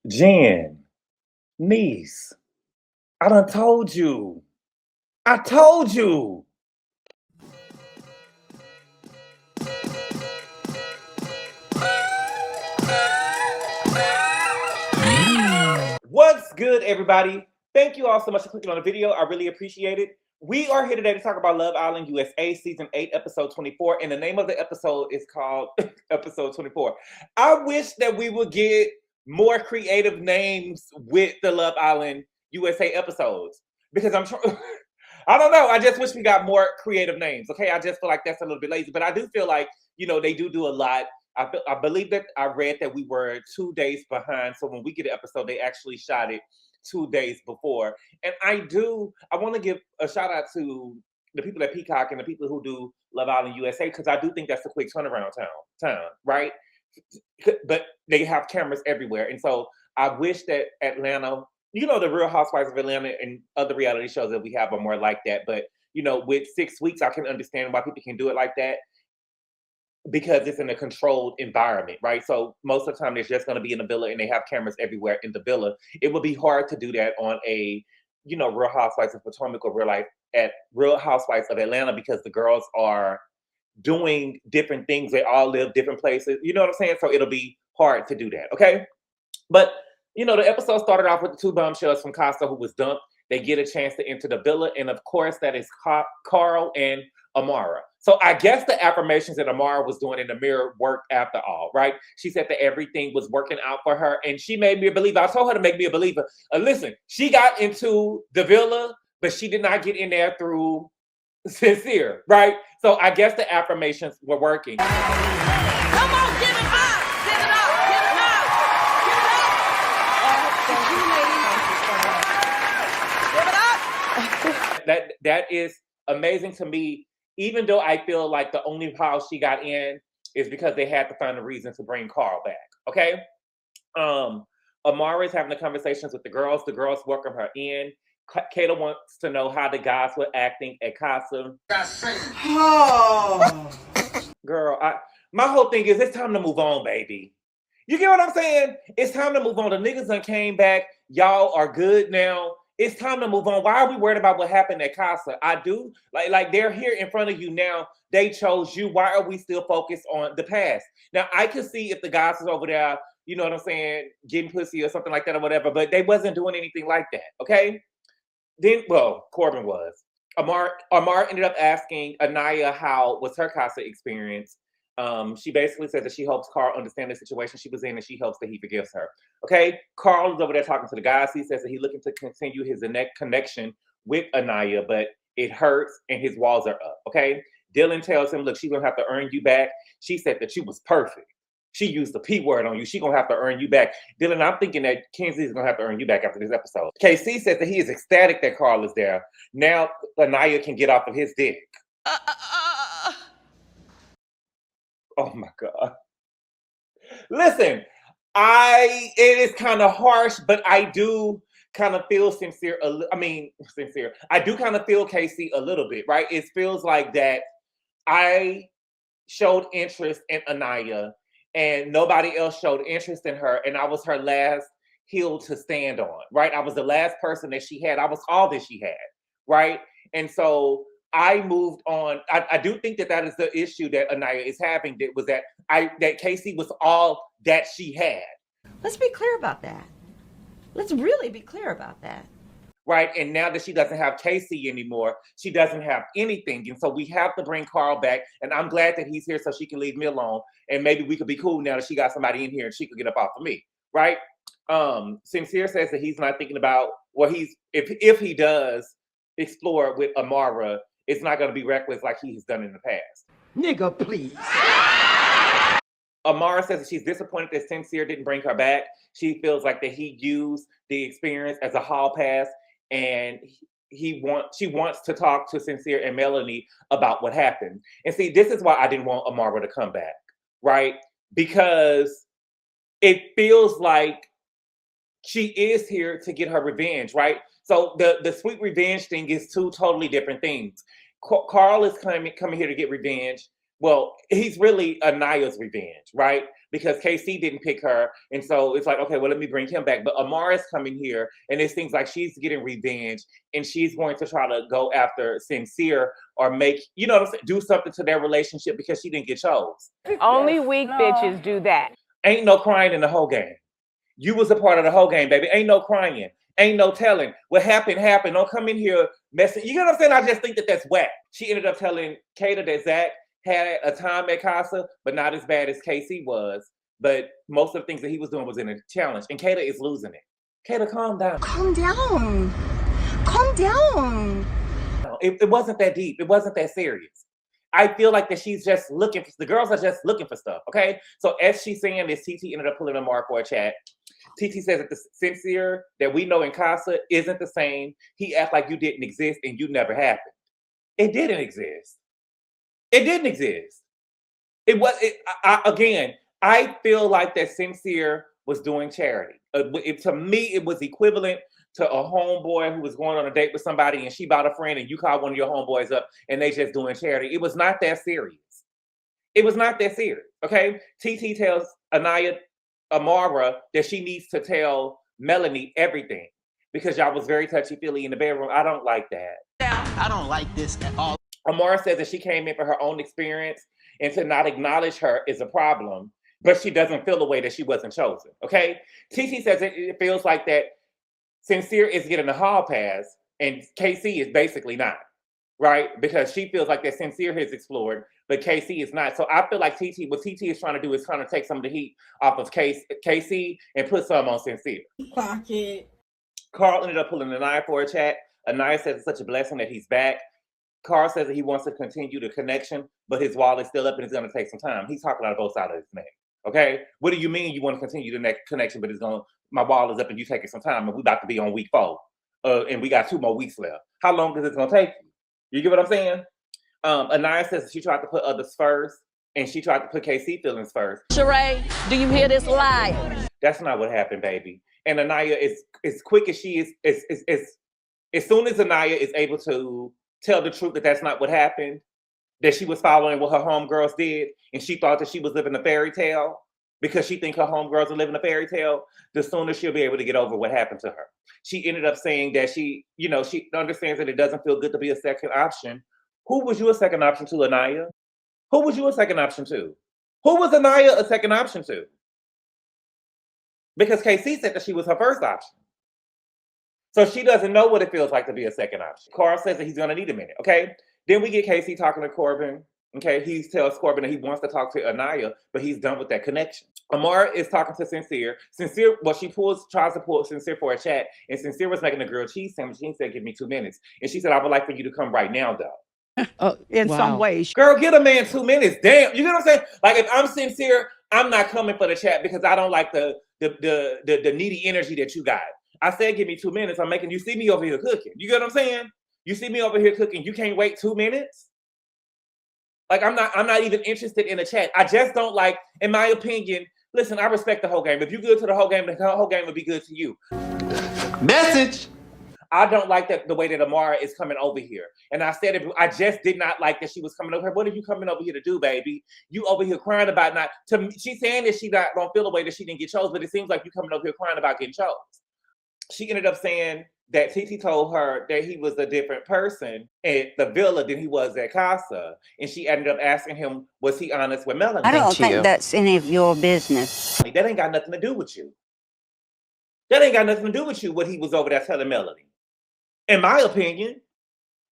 Jen, niece, I done told you. I told you. What's good, everybody? Thank you all so much for clicking on the video. I really appreciate it. We are here today to talk about Love Island USA Season 8, Episode 24. And the name of the episode is called Episode 24. I wish that we would get more creative names with the Love Island USA episodes. Because I'm trying... I don't know. I just wish we got more creative names. Okay, I just feel like that's a little bit lazy. But I do feel like, they do a lot. I believe that I read that we were 2 days behind. So when we get an episode, they actually shot it 2 days before. And I want to give a shout out to the people at Peacock and the people who do Love Island USA, because I do think that's a quick turnaround time, right? But they have cameras everywhere. And so I wish that Atlanta, the Real Housewives of Atlanta and other reality shows that we have are more like that. But, with 6 weeks, I can understand why people can do it like that, because it's in a controlled environment, right? So most of the time, they're just going to be in the villa and they have cameras everywhere in the villa. It would be hard to do that on a, Real Housewives of Potomac or Real Housewives of Atlanta, because the girls are doing different things. They all live different places. You know what I'm saying? So it'll be hard to do that, okay? But, the episode started off with the two bombshells from Kasa who was dumped. They get a chance to enter the villa. And of course, that is Carl and Amara. So I guess the affirmations that Amara was doing in the mirror worked after all, right? She said that everything was working out for her, and she made me a believer. I told her to make me a believer. Listen, she got into the villa, but she did not get in there through Sincere, right? So I guess the affirmations were working. Come on, give it up! Give it up! Give it up! Give it up! That is amazing to me. Even though I feel like the only how she got in is because they had to find a reason to bring Carl back. Okay. Amara is having the conversations with the girls. The girls welcome her in. Kayda wants to know how the guys were acting at Casa. Oh. Girl, my whole thing is it's time to move on, baby. You get what I'm saying? It's time to move on. The niggas done came back. Y'all are good now. It's time to move on. Why are we worried about what happened at Casa? I do. Like they're here in front of you now. They chose you. Why are we still focused on the past? Now, I can see if the guys was over there, you know what I'm saying, getting pussy or something like that or whatever, but they wasn't doing anything like that, okay? Then, Corbin was. Amara ended up asking Aniya how was her Casa experience. She basically said that she hopes Carl understands the situation she was in and she hopes that he forgives her. Okay, Carl is over there talking to the guys. He says that he's looking to continue his connection with Aniya, but it hurts and his walls are up. Okay, Dylan tells him, look, she's gonna have to earn you back. She said that you was perfect. She used the P word on you. She's gonna have to earn you back. Dylan, I'm thinking that Kenzie is gonna have to earn you back after this episode. KC says that he is ecstatic that Carl is there. Now Aniya can get off of his dick. Oh my God. Listen, it is kind of harsh, but I do kind of feel sincere. Sincere. I do kind of feel Casey a little bit, right? It feels like that I showed interest in Aniya and nobody else showed interest in her. And I was her last hill to stand on, right? I was the last person that she had. I was all that she had, right? And so I moved on. I do think that is the issue that Aniya is having. That Casey was all that she had. Let's be clear about that. Let's really be clear about that. Right, and now that she doesn't have Casey anymore, she doesn't have anything. And so we have to bring Carl back. And I'm glad that he's here so she can leave me alone. And maybe we could be cool now that she got somebody in here and she could get up off of me, right? Sincere says that he's not thinking about, if he does explore with Amara, it's not going to be reckless like he has done in the past. Nigga, please. Amara says that she's disappointed that Sincere didn't bring her back. She feels like that he used the experience as a hall pass, and she wants to talk to Sincere and Melanie about what happened. And see, this is why I didn't want Amara to come back, right? Because it feels like she is here to get her revenge, right? So the sweet revenge thing is two totally different things. Carl is coming here to get revenge. Well, he's really Aniya's revenge, right? because KC didn't pick her. And so it's like, okay, well, let me bring him back. But Amara's coming here, and it seems like she's getting revenge, and she's going to try to go after Sincere or make, you know what I'm saying, do something to their relationship because she didn't get chose. Only weak bitches do that. Ain't no crying in the whole game. You was a part of the whole game, baby. Ain't no crying. Ain't no telling. What happened, happened. Don't come in here messing. You know what I'm saying? I just think that that's whack. She ended up telling Kayda that Zack had a time at Casa, but not as bad as KC was. But most of the things that he was doing was in a challenge. And Kayda is losing it. Kayda, calm down. Calm down. Calm down. It wasn't that deep. It wasn't that serious. I feel like that she's just looking for, the girls are just looking for stuff, okay? So as she's saying this, TT ended up pulling a mark for a chat. TT says that the Sincere that we know in Casa isn't the same. He acts like you didn't exist and you never happened. It didn't exist. It didn't exist. It was, again, I feel like that Sincere was doing charity. To me, it was equivalent to a homeboy who was going on a date with somebody and she bought a friend and you called one of your homeboys up and they just doing charity. It was not that serious. It was not that serious, okay? TT tells Amara that she needs to tell Melanie everything because y'all was very touchy-feely in the bedroom. I don't like that. I don't like this at all. Amara says that she came in for her own experience and to not acknowledge her is a problem, but she doesn't feel the way that she wasn't chosen, okay? TT says it feels like that Sincere is getting a hall pass and KC is basically not, right? Because she feels like that Sincere has explored, but KC is not. So I feel like what TT is trying to do is trying to take some of the heat off of KC and put some on Sincere. Pocket. Carl ended up pulling Aniya for a chat. Aniya says it's such a blessing that he's back. Carl says that he wants to continue the connection, but his wall is still up and it's going to take some time. He's talking out of both sides of his neck. Okay, what do you mean you want to continue the next connection, but my wall is up and you taking some time, and we about to be on week 4, and we got 2 more weeks left. How long is it gonna take you? You get what I'm saying? Aniya says she tried to put others first, and she tried to put KC feelings first. Sheree, do you hear this lie? That's not what happened, baby. And Aniya is as quick as she is as soon as Aniya is able to tell the truth that that's not what happened, that she was following what her homegirls did, and she thought that she was living a fairy tale because she think her homegirls are living a fairy tale, the sooner she'll be able to get over what happened to her. She ended up saying that she understands that it doesn't feel good to be a second option. Who was you a second option to, Aniya? Who was you a second option to? Who was Aniya a second option to? Because KC said that she was her first option. So she doesn't know what it feels like to be a second option. Carl says that he's gonna need a minute, okay? Then we get KC talking to Corbin. Okay, he tells Corbin that he wants to talk to Aniya, but he's done with that connection. Amara is talking to Sincere. Sincere, well, tries to pull Sincere for a chat, and Sincere was making a grilled cheese sandwich. He said, "Give me 2 minutes," and she said, "I would like for you to come right now, though." In some ways, girl, get a man 2 minutes. Damn, you know what I'm saying? Like if I'm Sincere, I'm not coming for the chat because I don't like the needy energy that you got. I said, "Give me 2 minutes." I'm making you see me over here cooking. You get what I'm saying? You see me over here cooking. You can't wait 2 minutes. Like I'm not even interested in a chat. I just don't like, in my opinion, listen, I respect the whole game. If you're good to the whole game will be good to you. Message. I don't like that the way that Amara is coming over here. And I said it, I just did not like that she was coming over here. What are you coming over here to do, baby? You over here crying about not, to me, she's saying that she don't feel the way that she didn't get chose, but it seems like you coming over here crying about getting chose. She ended up saying that TT told her that he was a different person at the villa than he was at Casa. And she ended up asking him, was he honest with Melanie? I don't think that's any of your business. That ain't got nothing to do with you. That ain't got nothing to do with you, what he was over there telling Melanie. In my opinion,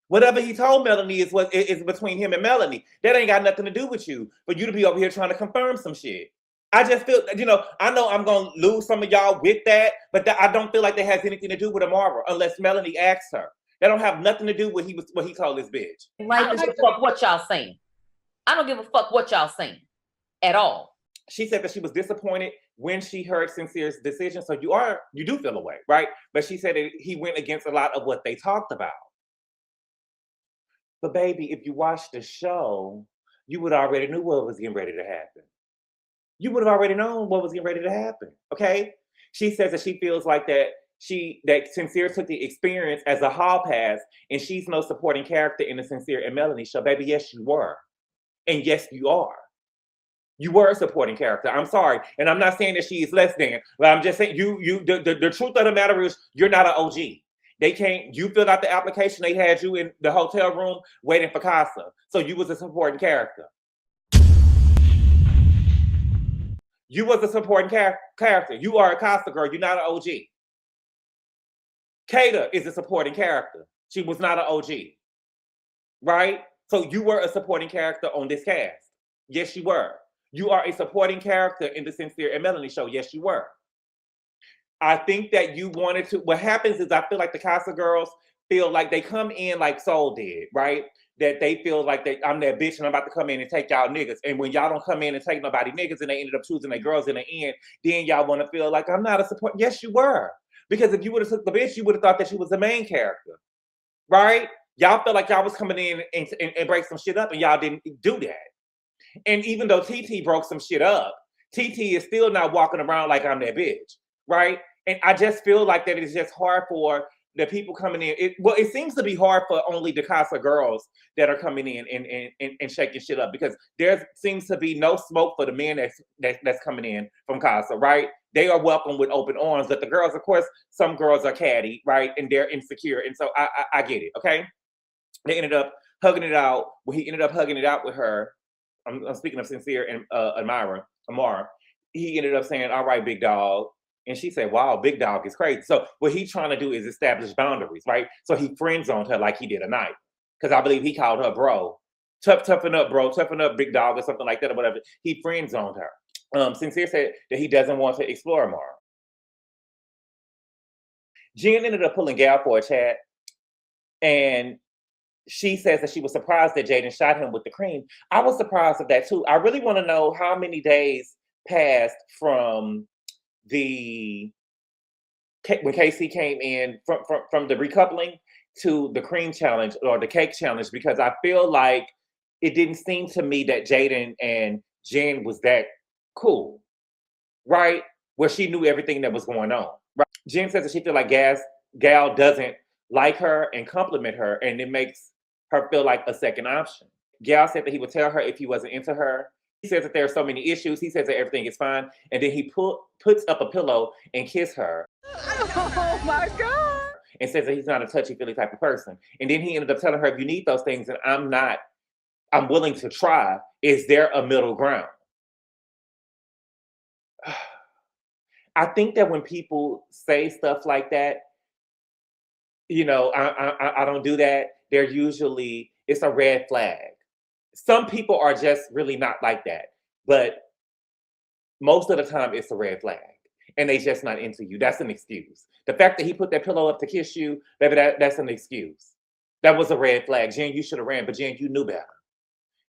whatever he told Melanie is between him and Melanie. That ain't got nothing to do with you. For you to be over here trying to confirm some shit. I just feel, I know I'm going to lose some of y'all with that, but I don't feel like that has anything to do with Amara unless Melanie asks her. That don't have nothing to do with what he told this bitch. I don't give a fuck what y'all saying. I don't give a fuck what y'all saying at all. She said that she was disappointed when she heard Sincere's decision. So you do feel away, right? But she said that he went against a lot of what they talked about. But baby, if you watched the show, you would already knew what was getting ready to happen. You would have already known what was getting ready to happen, okay? She says that she feels like that Sincere took the experience as a hall pass, and she's no supporting character in the Sincere and Melanie show. Baby, yes, you were. And yes, you are. You were a supporting character. I'm sorry. And I'm not saying that she is less than, but I'm just saying the truth of the matter is you're not an OG. You filled out the application, they had you in the hotel room waiting for Kasa. So you was a supporting character. You was a supporting character. You are a Kasa girl. You're not an OG. Kayda is a supporting character. She was not an OG. Right? So you were a supporting character on this cast. Yes, you were. You are a supporting character in the Sincere and Melanie show. Yes, you were. I think that you wanted to. What happens is I feel like the Casa girls feel like they come in like Soul did, right? That they feel like I'm that bitch and I'm about to come in and take y'all niggas. And when y'all don't come in and take nobody niggas and they ended up choosing their girls in the end, then y'all want to feel like I'm not a support. Yes, you were. Because if you would have took the bitch, you would have thought that she was the main character, right? Y'all felt like y'all was coming in and break some shit up and y'all didn't do that. And even though TT broke some shit up, TT is still not walking around like I'm that bitch, right? And I just feel like that it's just hard for the people coming in. It seems to be hard for only the Casa girls that are coming in and shaking shit up because there seems to be no smoke for the men that's coming in from Casa, right? They are welcome with open arms, but the girls, of course, some girls are catty, right? And they're insecure. And so I get it, okay? They ended up hugging it out. Well, he ended up hugging it out with her. I'm speaking of Sincere and Amara. He ended up saying, all right, big dog. And she said, wow, big dog is crazy. So what he's trying to do is establish boundaries, right? So he friend zoned her like he did a night. Because I believe he called her bro. Toughen up, bro. Toughen up, big dog, or something like that, or whatever. He friend zoned her. Sincere said that he doesn't want to explore Amara. Jen ended up pulling Gal for a chat. And she says that she was surprised that Jaden shot him with the cream. I was surprised of that too. I really want to know how many days passed from when Casey came in from the recoupling to the cream challenge or the cake challenge, because I feel like it didn't seem to me that Jaden and Jen was that cool, right? Where she knew everything that was going on. Right? Jen says that she feels like Gal doesn't like her and compliment her, and it makes her feel like a second option. Gal said that he would tell her if he wasn't into her. He says that there are so many issues. He says that everything is fine. And then he puts up a pillow and kisses her. Oh my God. And says that he's not a touchy-feely type of person. And then he ended up telling her, if you need those things, and I'm willing to try. Is there a middle ground? I think that when people say stuff like that, you know, I don't do that. They're usually, it's a red flag. Some people are just really not like that. But most of the time, it's a red flag. And they just not into you. That's an excuse. The fact that he put that pillow up to kiss you, baby, that's an excuse. That was a red flag. Jen, you should have ran, but Jen, you knew better.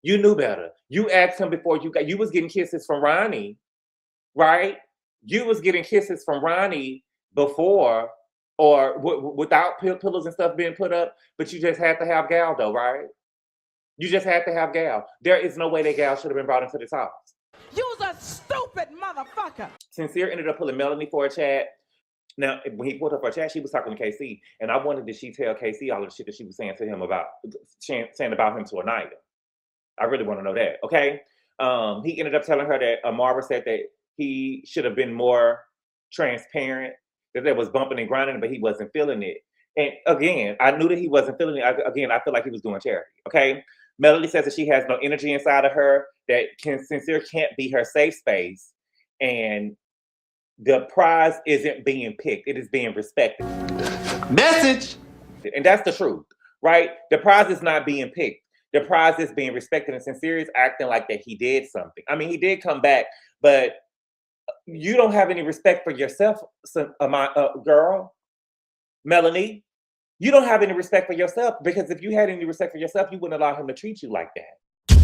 You knew better. You asked him before you was getting kisses from Ronnie, right? You was getting kisses from Ronnie before, or without pillows and stuff being put up, but you just had to have Gal though, right? You just had to have Gal. There is no way that Gal should have been brought into this house. You's a stupid motherfucker. Sincere ended up pulling Melanie for a chat. Now, when he pulled her for a chat, she was talking to KC, and I wondered, did she tell KC all the shit that she was saying to him saying about him to Aniya? I really want to know that, okay? He ended up telling her that Amara said that he should have been more transparent, that there was bumping and grinding, but he wasn't feeling it. And again, I knew that he wasn't feeling it. I feel like he was doing charity, okay? Melanie says that she has no energy inside of her, that Sincere can't be her safe space, and the prize isn't being picked. It is being respected. Message! And that's the truth, right? The prize is not being picked. The prize is being respected, and Sincere is acting like that he did something. I mean, he did come back, but you don't have any respect for yourself, girl. Melanie, you don't have any respect for yourself, because if you had any respect for yourself, you wouldn't allow him to treat you like that.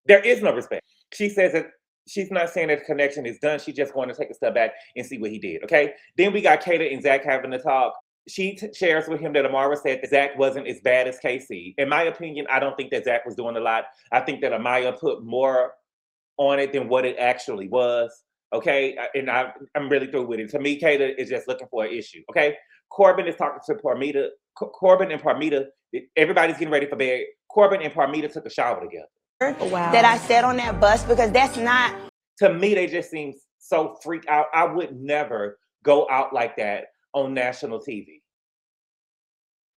There is no respect. She says that she's not saying that the connection is done. She's just going to take a step back and see what he did, okay? Then we got Kayda and Zack having a talk. She shares with him that Amara said that Zack wasn't as bad as Casey. In my opinion, I don't think that Zack was doing a lot. I think that Amaya put more on it than what it actually was, okay? And I'm really through with it. To me, Kayda is just looking for an issue, okay? Corbin is talking to Parmida. Corbin and Parmida, everybody's getting ready for bed. Corbin and Parmida took a shower together. that I sat on that bus because that's not. To me, they just seem so freak out. I would never go out like that on national TV.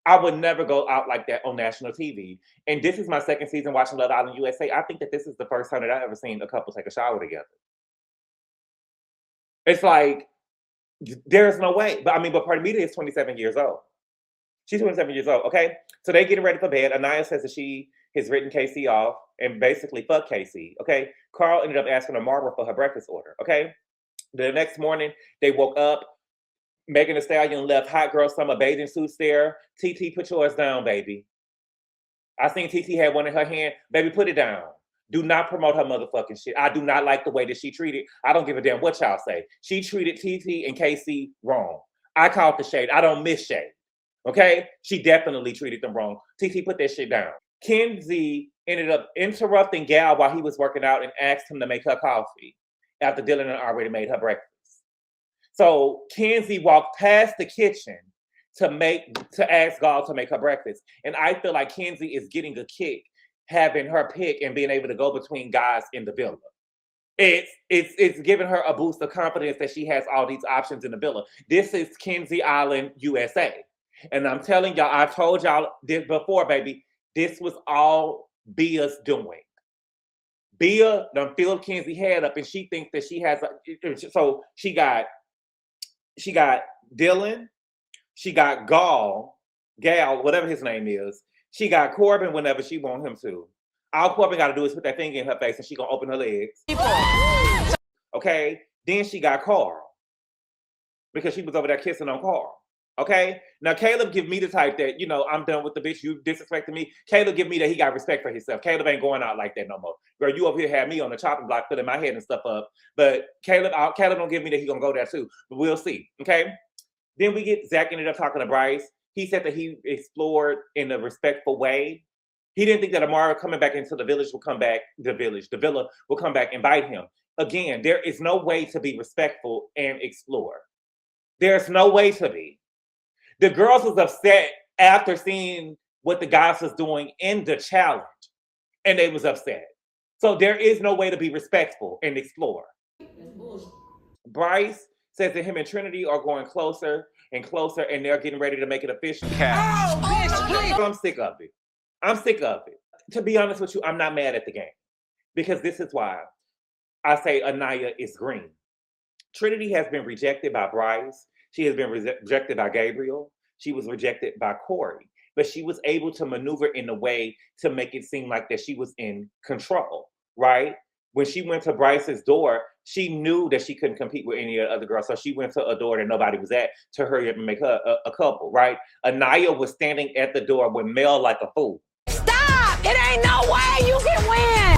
I would never go out like that on national TV. And this is my second season watching Love Island USA. I think that this is the first time that I've ever seen a couple take a shower together. It's like, there's no way. But Parmida is 27 years old. She's 27 years old, okay? So they getting ready for bed. Aniya says that she has written Casey off and basically fuck Casey, okay? Carl ended up asking Amara for her breakfast order, okay? The next morning, they woke up. Megan Thee Stallion left hot girl summer bathing suits there. TT, put yours down, baby. I seen TT had one in her hand. Baby, put it down. Do not promote her motherfucking shit. I do not like the way that she treated. I don't give a damn what y'all say. She treated TT and Casey wrong. I called the shade. I don't miss shade. Okay? She definitely treated them wrong. TT, put that shit down. Kenzie ended up interrupting Gal while he was working out and asked him to make her coffee after Dylan had already made her breakfast. So Kenzie walked past the kitchen to ask Gal to make her breakfast. And I feel like Kenzie is getting a kick having her pick and being able to go between guys in the villa. It's giving her a boost of confidence that she has all these options in the villa. This is Kenzie Island, USA. And I'm telling y'all, I've told y'all this before, baby, this was all Bia's doing. Bia done filled Kenzie head up and she thinks that she has, so she got Dylan, she got Gal, whatever his name is. She got Corbin whenever she want him to. All Corbin got to do is put that finger in her face and she gonna open her legs. Okay? Then she got Carl. Because she was over there kissing on Carl. Okay? Now Caleb give me the type that, I'm done with the bitch, you disrespecting me. Caleb give me that he got respect for himself. Caleb ain't going out like that no more. Girl, you over here had me on the chopping block filling my head and stuff up. But Caleb don't give me that he gonna go there too. But we'll see. Okay? Then we get Zack ended up talking to Bryce. He said that he explored in a respectful way. He didn't think that Amara coming back into the villa will come back and bite him. Again, there is no way to be respectful and explore. There's no way to be. The girls was upset after seeing what the guys was doing in the challenge, and they was upset. So there is no way to be respectful and explore. Bryce says that him and Trinity are going closer and closer, and they're getting ready to make it official. Oh, bitch, please. I'm sick of it. I'm sick of it. To be honest with you, I'm not mad at the game. Because this is why I say Aniya is green. Trinity has been rejected by Bryce. She has been rejected by Gabriel. She was rejected by Corey. But she was able to maneuver in a way to make it seem like that she was in control, right? When she went to Bryce's door, she knew that she couldn't compete with any of the other girls. So she went to a door that nobody was at to hurry up and make her a couple, right? Aniya was standing at the door with Mel like a fool. Stop! It ain't no way you can win!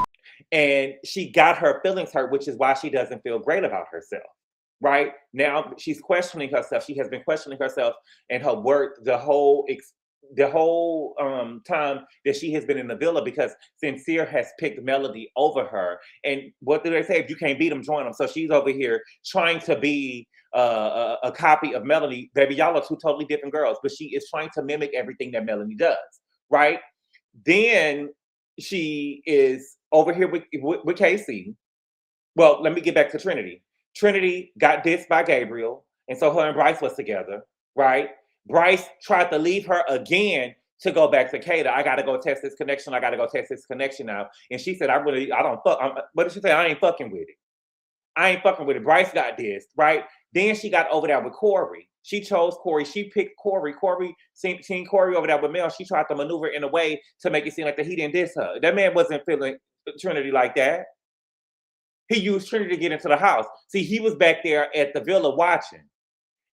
And she got her feelings hurt, which is why she doesn't feel great about herself, right? Now she's questioning herself. She has been questioning herself and her worth the whole time that she has been in the villa because Sincere has picked Melody over her. And what do they say? If you can't beat them, join them. So she's over here trying to be a copy of Melody. Baby, y'all are two totally different girls, but she is trying to mimic everything that Melody does, right? Then she is over here with Casey. Well, let me get back to Trinity. Trinity got dissed by Gabriel, and so her and Bryce was together, right? Bryce tried to leave her again to go back to Kayda. I got to go test this connection. I got to go test this connection now. And she said, what did she say? I ain't fucking with it. I ain't fucking with it. Bryce got dissed, right? Then she got over there with Corey. She chose Corey. She picked Corey. Corey seen Corey over there with Mel. She tried to maneuver in a way to make it seem like that he didn't diss her. That man wasn't feeling Trinity like that. He used Trinity to get into the house. See, he was back there at the villa watching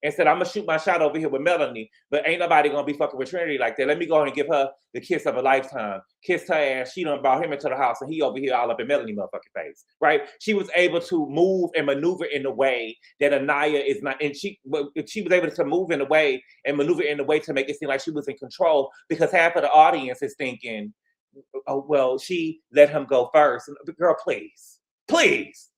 and said, I'm going to shoot my shot over here with Melanie, but ain't nobody going to be fucking with Trinity like that. Let me go ahead and give her the kiss of a lifetime. Kissed her ass. She done brought him into the house, and he over here all up in Melanie motherfucking face, right? She was able to move and maneuver in a way that Aniya is not, and she was able to move in a way and maneuver in a way to make it seem like she was in control because half of the audience is thinking, oh, well, she let him go first. Girl, please. Please.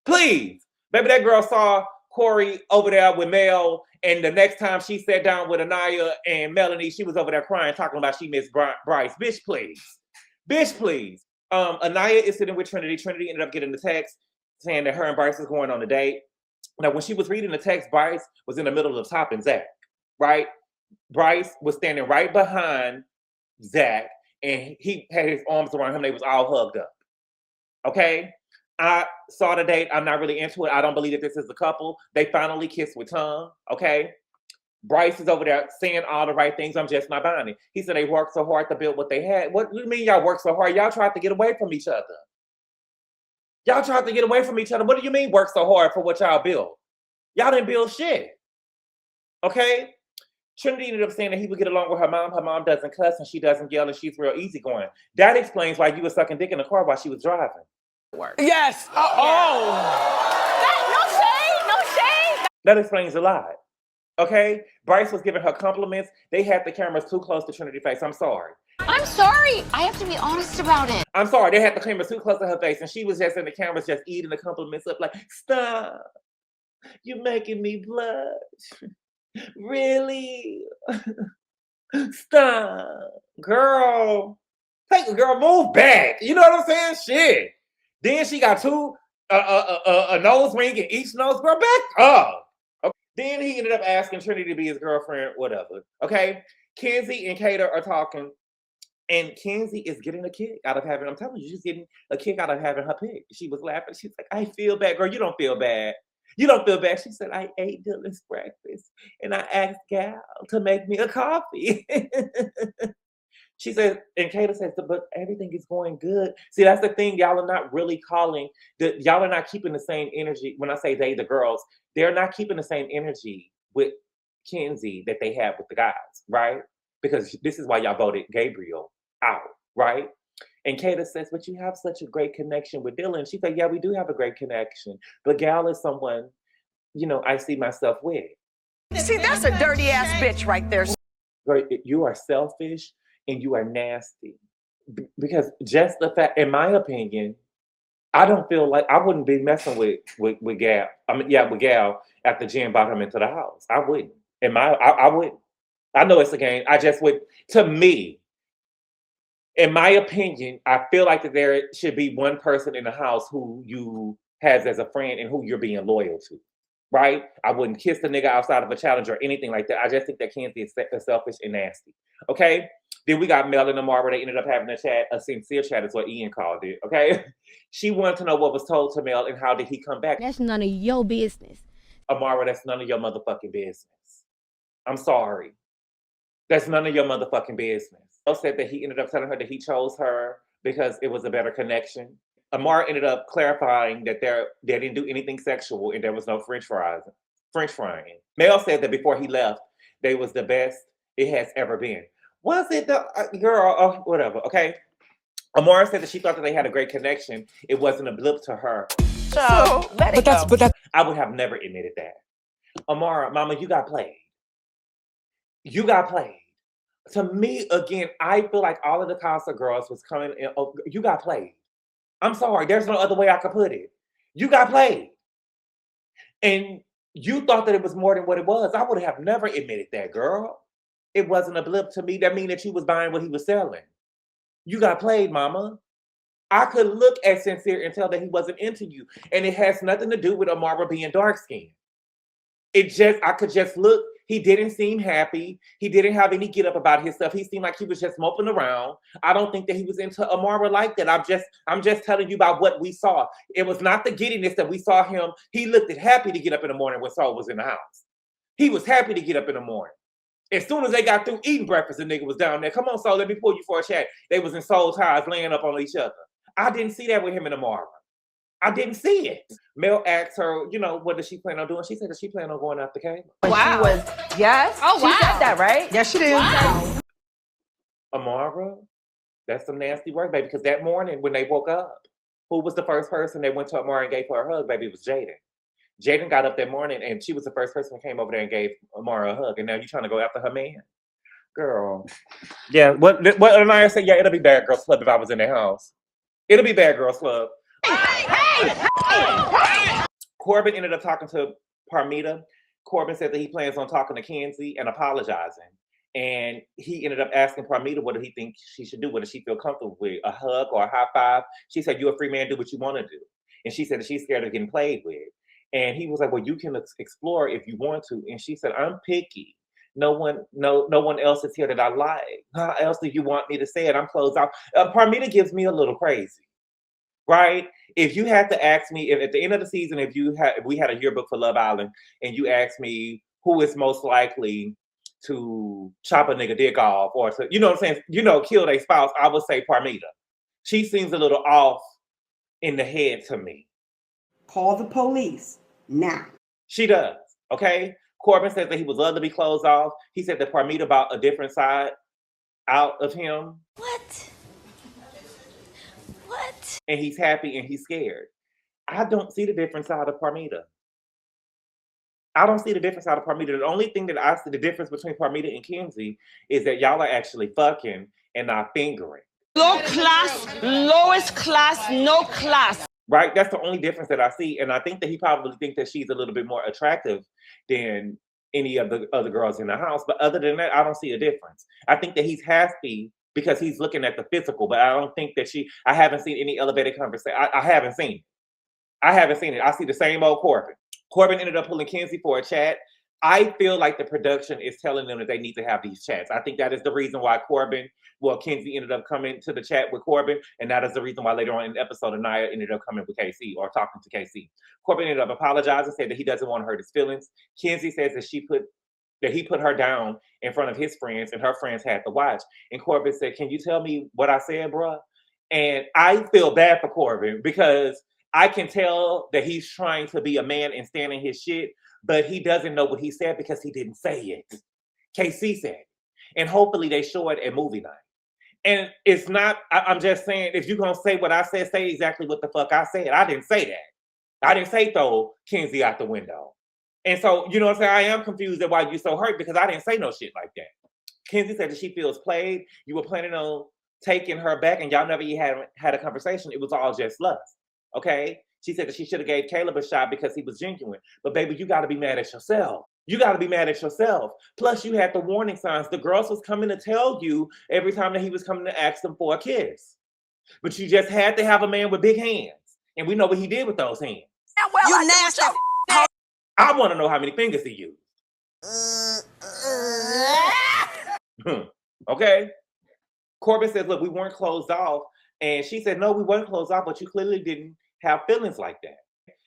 Please. Maybe that girl saw Corey over there with Mel, and the next time she sat down with Aniya and Melanie, she was over there crying, talking about she missed Bryce. Bitch, please. Bitch, please. Aniya is sitting with Trinity. Trinity ended up getting the text saying that her and Bryce was going on a date. Now, when she was reading the text, Bryce was in the middle of the top and Zack, right? Bryce was standing right behind Zack, and he had his arms around him. They was all hugged up. Okay? I saw the date. I'm not really into it. I don't believe that this is a couple. They finally kissed with tongue. Okay? Bryce is over there saying all the right things. I'm just not buying it. He said they worked so hard to build what they had. What do you mean y'all worked so hard? Y'all tried to get away from each other. Y'all tried to get away from each other. What do you mean work so hard for what y'all built? Y'all didn't build shit. Okay? Trinity ended up saying that he would get along with her mom. Her mom doesn't cuss and she doesn't yell and she's real easygoing. That explains why you were sucking dick in the car while she was driving. Yes. Oh. No shade. That explains a lot. Okay? Bryce was giving her compliments. They had the cameras too close to Trinity's face. I'm sorry. I'm sorry. I have to be honest about it. I'm sorry. They had the cameras too close to her face and she was just in the cameras just eating the compliments up like, stop. You're making me blush. Really? Stop. Girl. Girl, move back. You know what I'm saying? Shit. Then she got a nose ring in each nose. Girl, back up. Okay. Then he ended up asking Trinity to be his girlfriend, whatever. Okay? Kenzie and Kayda are talking. And Kenzie is getting a kick out of having, I'm telling you, she's getting a kick out of having her pick. She was laughing. She's like, I feel bad. Girl, you don't feel bad. You don't feel bad. She said, I ate Dylan's breakfast and I asked Gal to make me a coffee. She said, and Kayda says, but everything is going good. See, that's the thing. Y'all are not really calling, y'all are not keeping the same energy. When I say they, the girls, they're not keeping the same energy with Kenzie that they have with the guys, right? Because this is why y'all voted Gabriel out, right? And Kayda says, but you have such a great connection with Dylan. She said, yeah, we do have a great connection. But Gal is someone, I see myself with. See, that's a dirty ass bitch right there. Girl, you are selfish and you are nasty. Because just the fact, in my opinion, I don't feel like I wouldn't be messing with Gal. With Gal at the gym, brought him into the house. I wouldn't. I wouldn't. I know it's a game. I just would, to me, in my opinion, I feel like that there should be one person in the house who you has as a friend and who you're being loyal to, right? I wouldn't kiss the nigga outside of a challenge or anything like that. I just think that Kenzie is selfish and nasty, okay? Then we got Mel and Amara. They ended up having a sincere chat is what Ian called it, okay? She wanted to know what was told to Mel and how did he come back. That's none of your business. Amara, that's none of your motherfucking business. I'm sorry. That's none of your motherfucking business. Mel said that he ended up telling her that he chose her because it was a better connection. Amara ended up clarifying that they didn't do anything sexual and there was no French frying. Mel said that before he left, they was the best it has ever been. Was it the girl? Whatever. Okay. Amara said that she thought that they had a great connection. It wasn't a blip to her. So let it go. I would have never admitted that. Amara, mama, you got played. You got played. To me, again, I feel like all of the Casa girls was coming in. Oh, you got played. I'm sorry. There's no other way I could put it. You got played. And you thought that it was more than what it was. I would have never admitted that, girl. It wasn't a blip to me. That mean that you was buying what he was selling. You got played, mama. I could look at Sincere and tell that he wasn't into you. And it has nothing to do with Amara being dark-skinned. I could just look. He didn't seem happy. He didn't have any get up about his stuff. He seemed like he was just moping around. I don't think that he was into Amara like that. I'm just telling you about what we saw. It was not the giddiness that we saw him. He looked happy to get up in the morning when Saul was in the house. He was happy to get up in the morning. As soon as they got through eating breakfast, the nigga was down there. Come on, Saul, let me pull you for a chat. They was in soul ties laying up on each other. I didn't see that with him and Amara. I didn't see it. Mel asked her, what does she plan on doing? She said that she planned on going after Kayda. Wow. She was, yes. Oh, wow. She said that, right? Yes, she did. Wow. Amara, that's some nasty work, baby, because that morning when they woke up, who was the first person that went to Amara and gave her a hug, baby? It was Jaden. Jaden got up that morning and she was the first person who came over there and gave Amara a hug. And now you're trying to go after her man? Girl. Yeah, what Aniya said, yeah, it'll be Bad Girls Club if I was in their house. It'll be Bad Girls Club. Hey! Corbin ended up talking to Parmida. Corbin said that he plans on talking to Kenzie and apologizing. And he ended up asking Parmida what did he think she should do, what does she feel comfortable with, a hug or a high five. She said, you're a free man, do what you want to do. And she said that she's scared of getting played with. And he was like, well, you can explore if you want to. And she said, I'm picky. No one else is here that I like. How else do you want me to say it? I'm closed off. Parmida gives me a little crazy, right? If you had to ask me, if at the end of the season, if we had a yearbook for Love Island, and you asked me who is most likely to chop a nigga dick off or to, you know what I'm saying, kill their spouse, I would say Parmida. She seems a little off in the head to me. Call the police now. She does, okay? Corbin says that he would love to be closed off. He said that Parmida about a different side out of him. What? And he's happy and he's scared. I don't see the different side of Parmida. I don't see the difference out of Parmida. The only thing that I see the difference between Parmida and Kenzie is that y'all are actually fucking and not fingering. Low class, lowest class, no class. Right? That's the only difference that I see. And I think that he probably thinks that she's a little bit more attractive than any of the other girls in the house. But other than that, I don't see a difference. I think that he's happy because he's looking at the physical, but I don't think that I haven't seen any elevated conversation. I haven't seen it. I see the same old Corbin. Corbin ended up pulling Kenzie for a chat. I feel like the production is telling them that they need to have these chats. I think that is the reason why Kenzie ended up coming to the chat with Corbin, and that is the reason why later on in the episode, Aniya ended up coming with KC or talking to KC. Corbin ended up apologizing, said that he doesn't want to hurt his feelings. Kenzie says that he put her down in front of his friends, and her friends had to watch. And Corbin said, "Can you tell me what I said, bruh?" And I feel bad for Corbin because I can tell that he's trying to be a man and stand in his shit, but he doesn't know what he said because he didn't say it. KC said it. And hopefully they show it at movie night. And it's not, I'm just saying, if you're going to say what I said, say exactly what the fuck I said. I didn't say that. I didn't say throw Kenzie out the window. And so, you know what I'm saying? I am confused at why you're so hurt because I didn't say no shit like that. Kenzie said that she feels played. You were planning on taking her back and y'all never had a conversation. It was all just lust. Okay? She said that she should have gave Caleb a shot because he was genuine. But baby, you got to be mad at yourself. You got to be mad at yourself. Plus, you had the warning signs. The girls was coming to tell you every time that he was coming to ask them for a kiss. But you just had to have a man with big hands. And we know what he did with those hands. Well, you nasty. I want to know how many fingers he used. Okay? Corbin says, look, we weren't closed off. And she said, no, we weren't closed off, but you clearly didn't have feelings like that.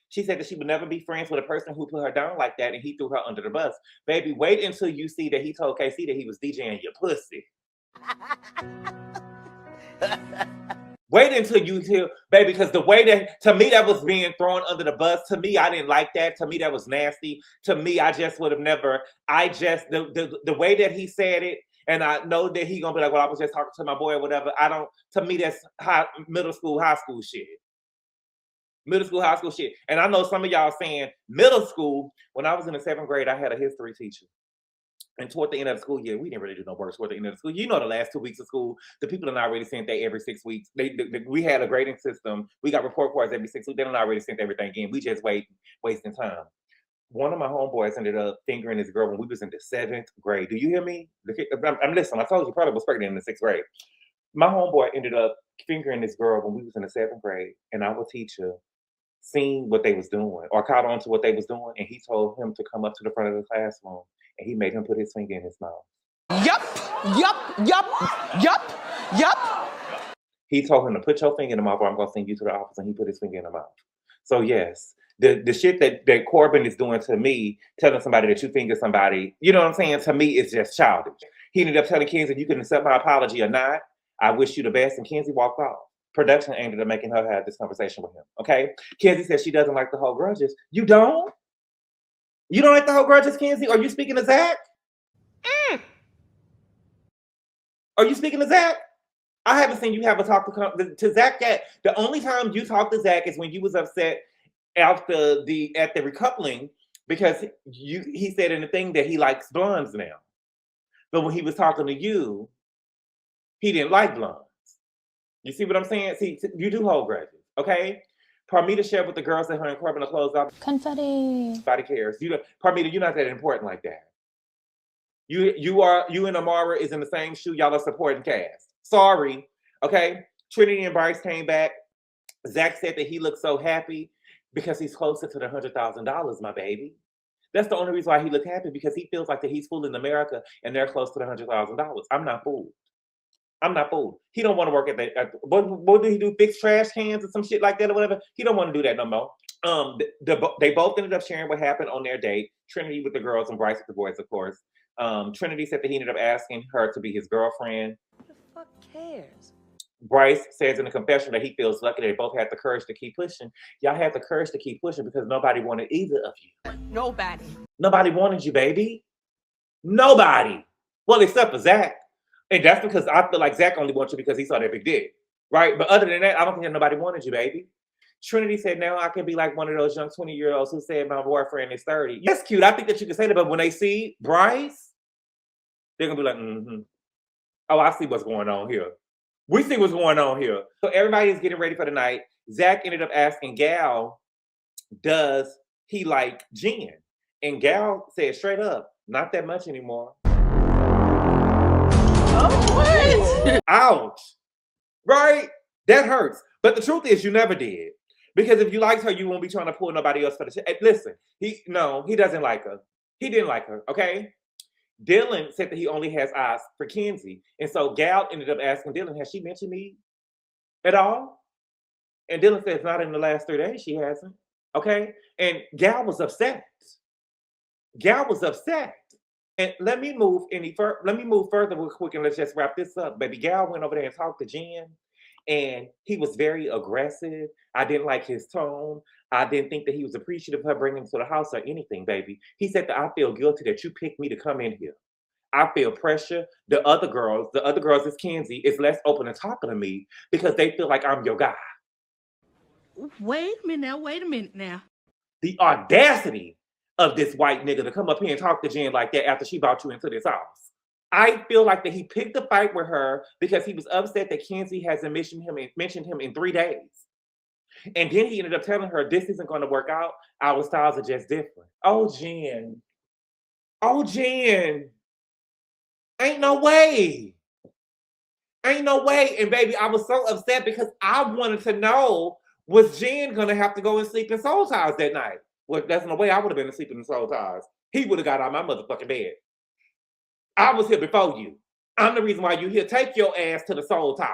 She said that she would never be friends with a person who put her down like that, and he threw her under the bus. Baby, wait until you see that he told KC that he was DJing your pussy. Wait until you hear, baby, because the way that, to me, that was being thrown under the bus. To me, I didn't like that. To me, that was nasty. To me, I just would have never, the way that he said it, and I know that he gonna be like, well, I was just talking to my boy or whatever. To me, that's middle school, high school shit. Middle school, high school shit. And I know some of y'all saying middle school, when I was in the 7th grade, I had a history teacher. And toward the end of the school year, we didn't really do no work toward the end of the school. You know, the last 2 weeks of school, the people are not really sent that every 6 weeks. We had a grading system. We got report cards every 6 weeks. They don't already sent everything in. We just wasting time. One of my homeboys ended up fingering this girl when we was in the 7th grade. Do you hear me? I'm listening. I told you probably was pregnant in the 6th grade. My homeboy ended up fingering this girl when we was in the 7th grade, and our teacher seen what they was doing or caught on to what they was doing, and he told him to come up to the front of the classroom, and he made him put his finger in his mouth. Yup. He told him to put your finger in the mouth or I'm going to send you to the office, and he put his finger in the mouth. So yes, the shit that Corbin is doing to me, telling somebody that you finger somebody, you know what I'm saying? To me, it's just childish. He ended up telling Kenzie, you can accept my apology or not. I wish you the best. And Kenzie walked off. Production ended up making her have this conversation with him. Okay? Kenzie says she doesn't like the whole grudges. You don't? You don't like the whole grudges, Kenzie? Are you speaking to Zack? Are you speaking to Zack? I haven't seen you have a talk to Zack yet. The only time you talked to Zack is when you was upset at the recoupling because he said in the thing that he likes blondes now. But when he was talking to you, he didn't like blondes. You see what I'm saying? See, you do hold grudges, okay? Parmida shared with the girls that her and Corbin are closed off. Confetti. Nobody cares. Parmida, you're not that important like that. You and Amara is in the same shoe. Y'all are supporting cast. Sorry. Okay. Trinity and Bryce came back. Zack said that he looked so happy because he's closer to the $100,000, my baby. That's the only reason why he looked happy, because he feels like that he's fooling America and they're close to the $100,000. I'm not fooled. I'm not fooled. He don't want to work at what did he do? Fix trash cans or some shit like that or whatever? He don't want to do that no more. They both ended up sharing what happened on their date. Trinity with the girls and Bryce with the boys, of course. Trinity said that he ended up asking her to be his girlfriend. Who the fuck cares? Bryce says in the confession that he feels lucky they both had the courage to keep pushing. Y'all had the courage to keep pushing because nobody wanted either of you. Nobody. Nobody wanted you, baby. Nobody. Well, except for Zack. And that's because I feel like Zack only wants you because he saw that big dick. Right? But other than that, I don't think that nobody wanted you, baby. Trinity said, now I can be like one of those young 20-year-olds who said my boyfriend is 30. That's cute. I think that you can say that, but when they see Bryce, they're going to be like, oh, I see what's going on here. We see what's going on here. So everybody is getting ready for the night. Zack ended up asking Gal, does he like Jen? And Gal said straight up, not that much anymore. Oh, what? Ouch. Right? That hurts. But the truth is you never did. Because if you liked her, you won't be trying to pull nobody else for the shit. Listen, he doesn't like her. He didn't like her, okay? Dylan said that he only has eyes for Kenzie. And so Gal ended up asking Dylan, has she mentioned me at all? And Dylan says, not in the last 3 days, she hasn't. Okay? And Gal was upset. Gal was upset. And let me move further real quick and let's just wrap this up. Baby Gal went over there and talked to Jen. And he was very aggressive. I didn't like his tone. I didn't think that he was appreciative of her bringing him to the house or anything, baby. He said that I feel guilty that you picked me to come in here. I feel pressure. The other girls is Kenzie, is less open to talking to me because they feel like I'm your guy. Wait a minute now. The audacity of this white nigga to come up here and talk to Jen like that after she brought you into this house. I feel like that he picked a fight with her because he was upset that Kenzie hasn't mentioned him in 3 days. And then he ended up telling her, this isn't going to work out. Our styles are just different. Oh, Jen. Oh, Jen. Ain't no way. Ain't no way. And baby, I was so upset because I wanted to know, was Jen going to have to go and sleep in soul ties that night? Well, there's no way I would have been sleeping in soul ties. He would have got out of my motherfucking bed. I was here before you. I'm the reason why you're here. Take your ass to the soul ties.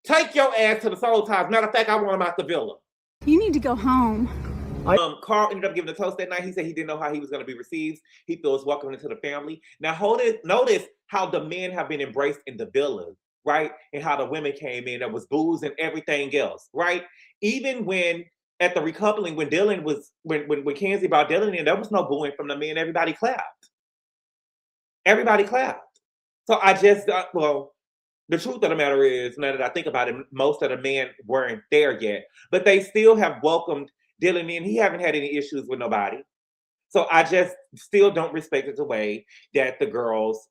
Take your ass to the soul ties. Matter of fact, I want him out the villa. You need to go home. Carl ended up giving a toast that night. He said he didn't know how he was going to be received. He feels welcome into the family. Now, notice how the men have been embraced in the villa, right? And how the women came in. There was booze and everything else, right? Even when at the recoupling, when Kenzie brought Dylan in, there was no booing from the men. Everybody clapped. Everybody clapped. So I just, the truth of the matter is, now that I think about it, most of the men weren't there yet, but they still have welcomed Dylan in. He haven't had any issues with nobody. So I just still don't respect it the way that the girls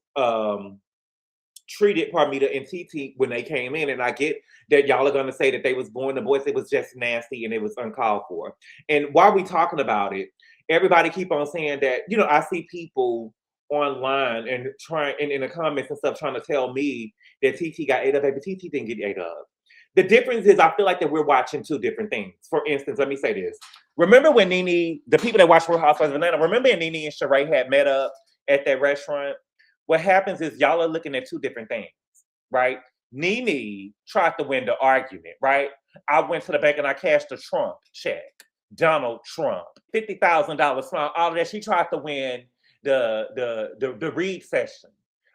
treated Parmida and TT when they came in. And I get that y'all are going to say that they was booing the boys. It was just nasty and it was uncalled for. And while we talking about it, everybody keep on saying that, I see people online and trying in the comments and stuff trying to tell me that TT got ate up. Baby, TT didn't get ate up. The difference is I feel like that we're watching two different things. For instance, let me say this. Remember when the people that watch Real Housewives of Atlanta, remember when Nene and Sheree had met up at that restaurant? What happens is y'all are looking at two different things, right? Nene tried to win the argument, right? I went to the bank and I cashed a Trump check. Donald Trump. $50,000 smile, all of that. She tried to win the read session.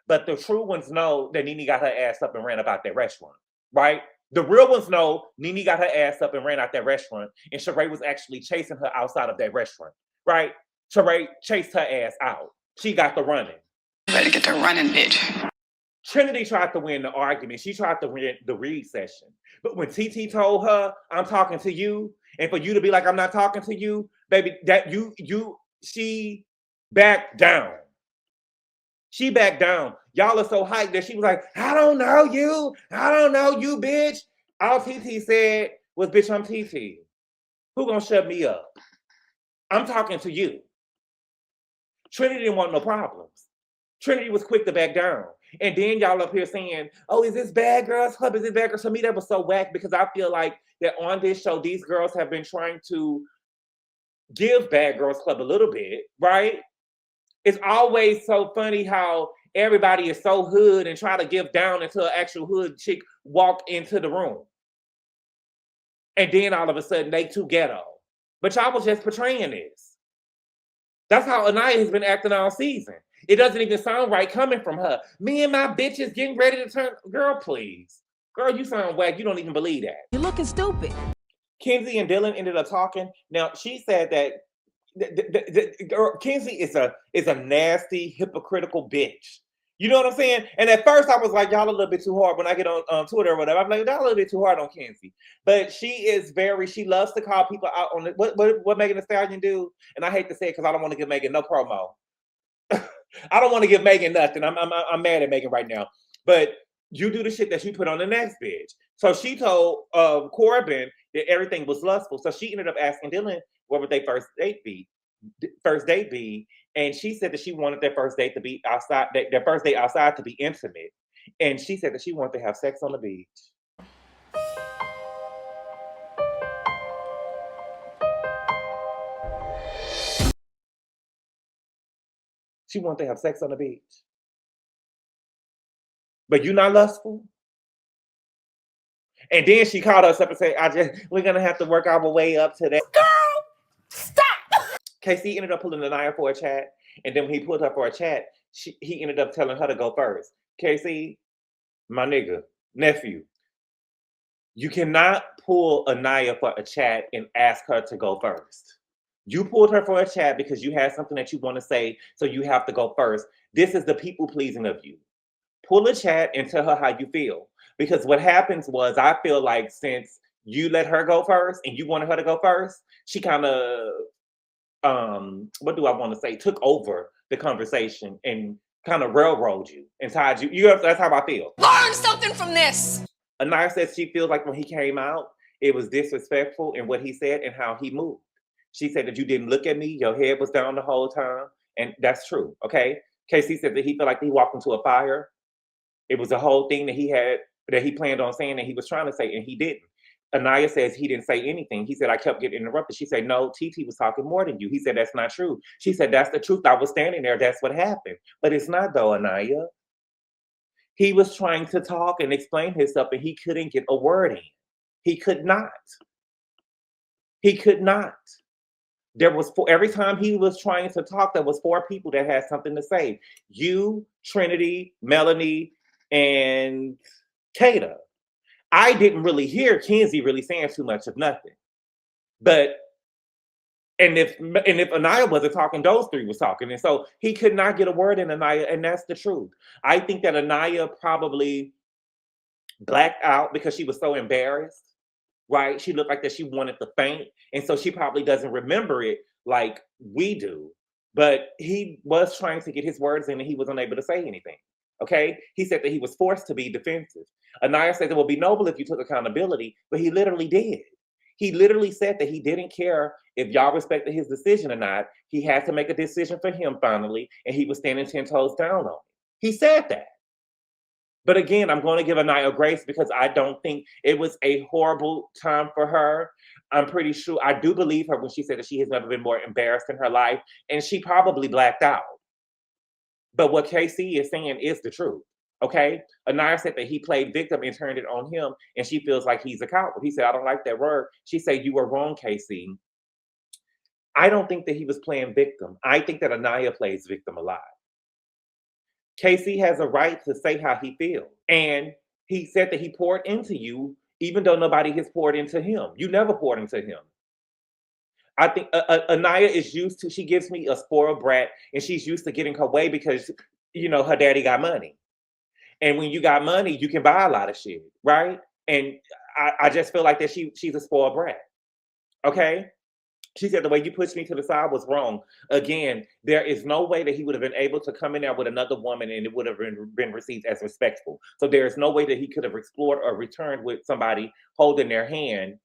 But the true ones know that Nene got her ass up and ran about that restaurant, right? The real ones know Nene got her ass up and ran out that restaurant, and Sheree was actually chasing her outside of that restaurant, right? Sheree chased her ass out. She got the running. Better get the running, bitch. Trinity tried to win the argument. She tried to win the read session. But when TT told her, I'm talking to you, and for you to be like, I'm not talking to you, baby, that she backed down. She backed down. Y'all are so hyped that she was like, I don't know you. I don't know you, bitch. All TT said was, bitch, I'm TT. Who gonna shut me up? I'm talking to you. Trinity didn't want no problems. Trinity was quick to back down. And then y'all up here saying, oh, is this Bad Girls Club? Is this Bad Girls? To me, that was so whack because I feel like that on this show, these girls have been trying to give Bad Girls Club a little bit, right? It's always so funny how everybody is so hood and try to give down until an actual hood chick walk into the room. And then all of a sudden, they too ghetto. But y'all was just portraying this. That's how Aniya has been acting all season. It doesn't even sound right coming from her. Me and my bitches getting ready to turn. Girl, please. Girl, you sound whack. You don't even believe that. You're looking stupid. Kenzie and Dylan ended up talking. Now, she said that girl, Kenzie is a nasty, hypocritical bitch. You know what I'm saying? And at first I was like, y'all a little bit too hard when I get on Twitter or whatever. I'm like, y'all a little bit too hard on Kenzie. But she loves to call people out on it. What Megan Thee Stallion do? And I hate to say it because I don't want to give Megan no promo. I don't want to give Megan nothing. I'm mad at Megan right now. But you do the shit that you put on the next bitch. So she told Corbin that everything was lustful. So she ended up asking Dylan what would their first date be. And she said that she wanted their first date to be outside, their first date outside to be intimate. And she said that she wanted to have sex on the beach. She wanted to have sex on the beach. But you not lustful? And then she called us up and said, we're gonna have to work our way up to that. Girl, stop. KC ended up pulling Aniya for a chat. And then when he pulled her for a chat, he ended up telling her to go first. KC, my nigga, nephew, you cannot pull Aniya for a chat and ask her to go first. You pulled her for a chat because you had something that you want to say, so you have to go first. This is the people pleasing of you. Pull a chat and tell her how you feel. Because what happens was, I feel like since you let her go first and you wanted her to go first, she kind of, what do I want to say, took over the conversation and kind of railroad you and tied you. That's how I feel. Learn something from this. Aniya says she feels like when he came out, it was disrespectful in what he said and how he moved. She said that you didn't look at me, your head was down the whole time, and that's true, okay? KC said that he felt like he walked into a fire. It was a whole thing that he planned on saying that he was trying to say, and he didn't. Aniya says he didn't say anything. He said, I kept getting interrupted. She said, no, TT was talking more than you. He said, that's not true. She said, that's the truth. I was standing there. That's what happened. But it's not though, Aniya. He was trying to talk and explain himself, and he couldn't get a word in. He could not. He could not. Every time he was trying to talk, there was 4 people that had something to say. You, Trinity, Melanie, and Kayda. I didn't really hear Kenzie really saying too much of nothing. But if Aniya wasn't talking, those 3 was talking. And so he could not get a word in, Aniya, and that's the truth. I think that Aniya probably blacked out because she was so embarrassed. Right? She looked like that she wanted to faint. And so she probably doesn't remember it like we do. But he was trying to get his words in and he was unable to say anything. Okay? He said that he was forced to be defensive. Aniya said it would be noble if you took accountability, but he literally did. He literally said that he didn't care if y'all respected his decision or not. He had to make a decision for him finally, and he was standing 10 toes down on it. He said that. But again, I'm going to give Aniya grace because I don't think it was a horrible time for her. I'm pretty sure, I do believe her when she said that she has never been more embarrassed in her life, and she probably blacked out. But what KC is saying is the truth, okay? Aniya said that he played victim and turned it on him, and she feels like he's a coward. He said, I don't like that word. She said, you were wrong, KC. I don't think that he was playing victim. I think that Aniya plays victim a lot. KC has a right to say how he feels. And he said that he poured into you, even though nobody has poured into him. You never poured into him. I think Aniya is used to, she gives me a spoiled brat, and she's used to getting her way because, you know, her daddy got money. And when you got money, you can buy a lot of shit, right? And I just feel like that she's a spoiled brat, okay? She said the way you pushed me to the side was wrong. Again, there is no way that he would have been able to come in there with another woman and it would have been received as respectful. So there is no way that he could have explored or returned with somebody holding their hand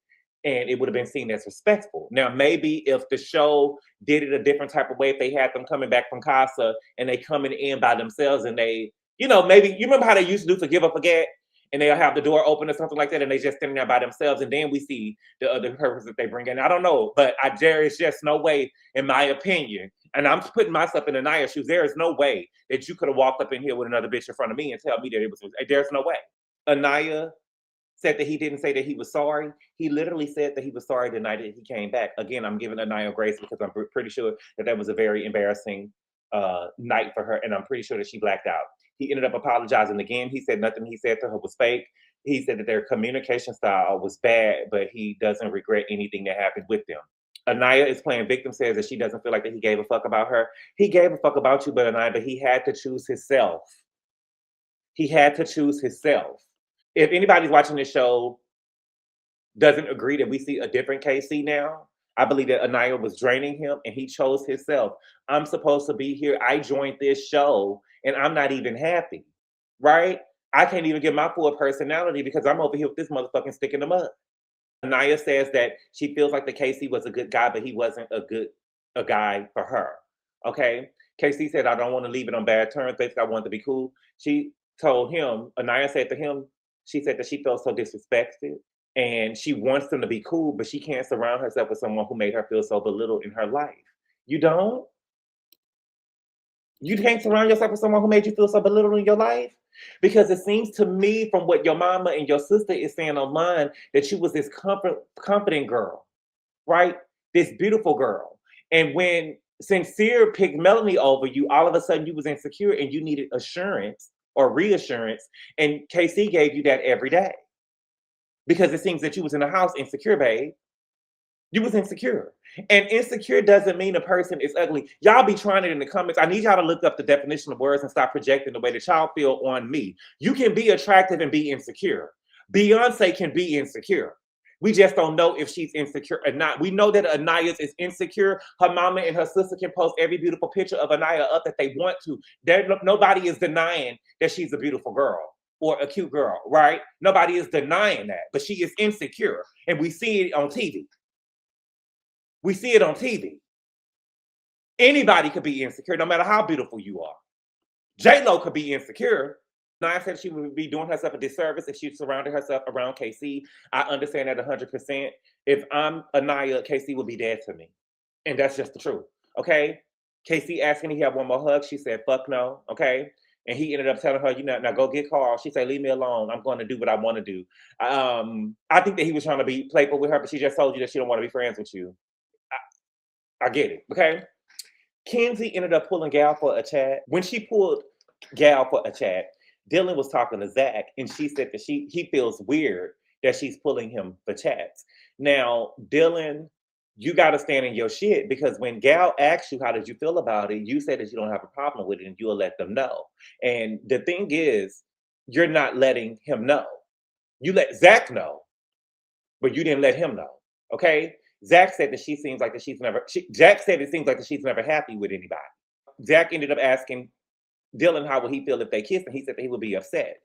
and it would have been seen as respectful. Now, maybe if the show did it a different type of way, if they had them coming back from Casa and they coming in by themselves and they, maybe you remember how they used to do Forgive or Forget, and they'll have the door open or something like that, and they just standing there by themselves, and then we see the other purpose that they bring in. I don't know, but there is just no way, in my opinion, and I'm putting myself in Aniya's shoes, there is no way that you could have walked up in here with another bitch in front of me and tell me that it was, there's no way. Aniya said that he didn't say that he was sorry. He literally said that he was sorry the night that he came back. Again, I'm giving Aniya grace because I'm pretty sure that was a very embarrassing night for her, and I'm pretty sure that she blacked out. He ended up apologizing again. He said nothing he said to her was fake. He said that their communication style was bad, but he doesn't regret anything that happened with them. Aniya is playing victim, says that she doesn't feel like that he gave a fuck about her. He gave a fuck about you, but Aniya, but he had to choose himself. He had to choose himself. If anybody's watching this show doesn't agree that we see a different KC now, I believe that Aniya was draining him and he chose himself. I'm supposed to be here. I joined this show and I'm not even happy, right? I can't even get my full personality because I'm over here with this motherfucking stick in the mud. Aniya says that she feels like the KC was a good guy, but he wasn't a guy for her, okay? KC said, I don't want to leave it on bad terms. Basically, I want to be cool. She told him, Aniya said to him, she said that she felt so disrespected and she wants them to be cool, but she can't surround herself with someone who made her feel so belittled in her life. You don't? You can't surround yourself with someone who made you feel so belittled in your life? Because it seems to me from what your mama and your sister is saying online that you was this confident girl, right? This beautiful girl. And when Sincere picked Melanie over you, all of a sudden you was insecure and you needed assurance or reassurance, and KC gave you that every day. Because it seems that you was in the house insecure, babe. You was insecure. And insecure doesn't mean a person is ugly. Y'all be trying it in the comments. I need y'all to look up the definition of words and stop projecting the way that y'all feel on me. You can be attractive and be insecure. Beyonce can be insecure. We just don't know if she's insecure or not. We know that Aniya is insecure. Her mama and her sister can post every beautiful picture of Aniya up that they want to. Nobody is denying that she's a beautiful girl or a cute girl, right? Nobody is denying that, but she is insecure. And we see it on TV. We see it on TV. Anybody could be insecure, no matter how beautiful you are. J-Lo could be insecure. Aniya said she would be doing herself a disservice if she surrounded herself around KC. I understand that 100%. If I'm Aniya, KC would be dead to me. And that's just the truth, okay? KC asked me if he had one more hug. She said, fuck no, okay? And he ended up telling her, now go get Carl. She said, leave me alone. I'm going to do what I want to do. I think that he was trying to be playful with her, but she just told you that she don't want to be friends with you. I get it, okay? Kenzie ended up pulling Gal for a chat. When she pulled Gal for a chat, Dylan was talking to Zack, and she said that he feels weird that she's pulling him for chats. Now, Dylan, you got to stand in your shit, because when Gal asked you, how did you feel about it? You said that you don't have a problem with it and you'll let them know. And the thing is, you're not letting him know. You let Zack know, but you didn't let him know, okay? Zack said that Jack said it seems like that she's never happy with anybody. Zack ended up asking Dylan how would he feel if they kissed, and he said that he would be upset.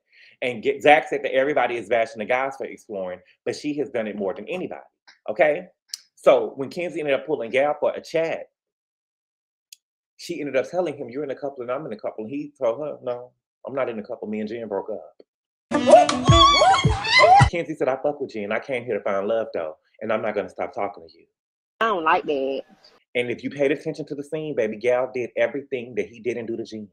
And Zack said that everybody is bashing the guys for exploring, but she has done it more than anybody, okay? So when Kenzie ended up pulling Gal for a chat, she ended up telling him, you're in a couple and I'm in a couple. And he told her, no, I'm not in a couple. Me and Jen broke up. Kenzie said, I fuck with Jen. I came here to find love though. And I'm not going to stop talking to you. I don't like that. And if you paid attention to the scene, baby, Gal did everything that he didn't do to Jen.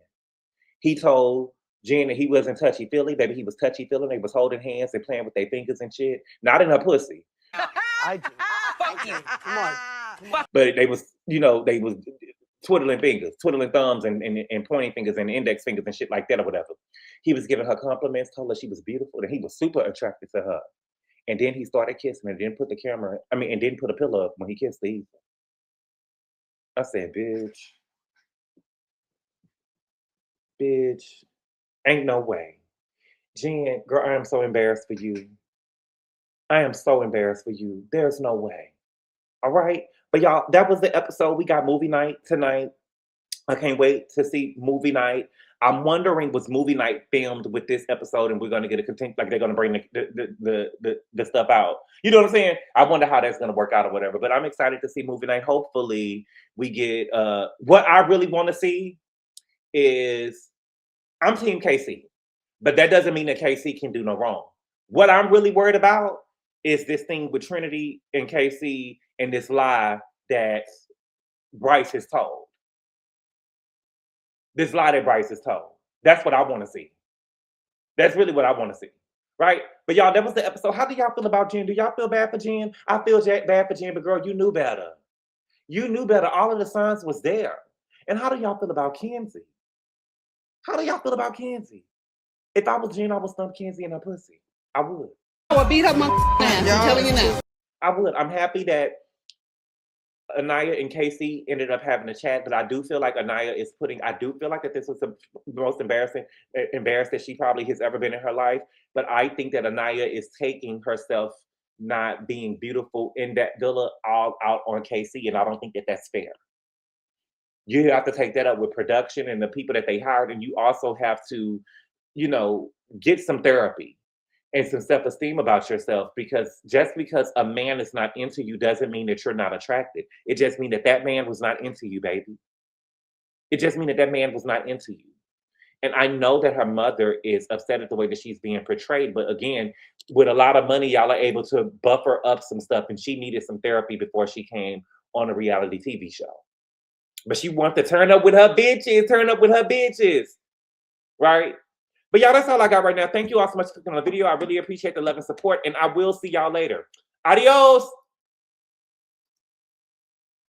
He told Jen that he wasn't touchy-feely. Baby, he was touchy-feely. They was holding hands and playing with their fingers and shit. Not in her pussy. I do. Fuck you. Come on. But they was, they was twiddling fingers, twiddling thumbs and pointing fingers and index fingers and shit like that or whatever. He was giving her compliments, told her she was beautiful, and he was super attracted to her. And then he started kissing and didn't put a pillow up when he kissed her either. I said, bitch, ain't no way. Jen, girl, I am so embarrassed for you. I am so embarrassed for you. There's no way. All right? But y'all, that was the episode. We got movie night tonight. I can't wait to see movie night. I'm wondering, was movie night filmed with this episode, and we're going to get a content, like they're going to bring the stuff out. You know what I'm saying? I wonder how that's going to work out or whatever. But I'm excited to see movie night. Hopefully, we get what I really want to see is I'm Team KC, but that doesn't mean that KC can do no wrong. What I'm really worried about is this thing with Trinity and KC and this lie that Bryce has told. This lie that Bryce has told. That's what I want to see. That's really what I want to see. Right? But y'all, that was the episode. How do y'all feel about Jen? Do y'all feel bad for Jen? I feel bad for Jen, but girl, you knew better. You knew better. All of the signs was there. And how do y'all feel about Kenzie? How do y'all feel about Kenzie? If I was Jen, I would stump Kenzie in her pussy. I would. I would beat up my ass. I'm telling you now. I would. I'm happy that Aniya and Casey ended up having a chat, but I do feel like Aniya is I do feel like that this was the most embarrassed that she probably has ever been in her life. But I think that Aniya is taking herself not being beautiful in that villa all out on Casey, and I don't think that that's fair. You have to take that up with production and the people that they hired, and you also have to, get some therapy and some self-esteem about yourself, because just because a man is not into you doesn't mean that you're not attracted. It just means that man was not into you, baby. It just means that man was not into you. And I know that her mother is upset at the way that she's being portrayed. But again, with a lot of money, y'all are able to buffer up some stuff. And she needed some therapy before she came on a reality TV show. But she wants to turn up with her bitches. Right? But y'all, that's all I got right now. Thank you all so much for clicking on the video. I really appreciate the love and support. And I will see y'all later. Adios.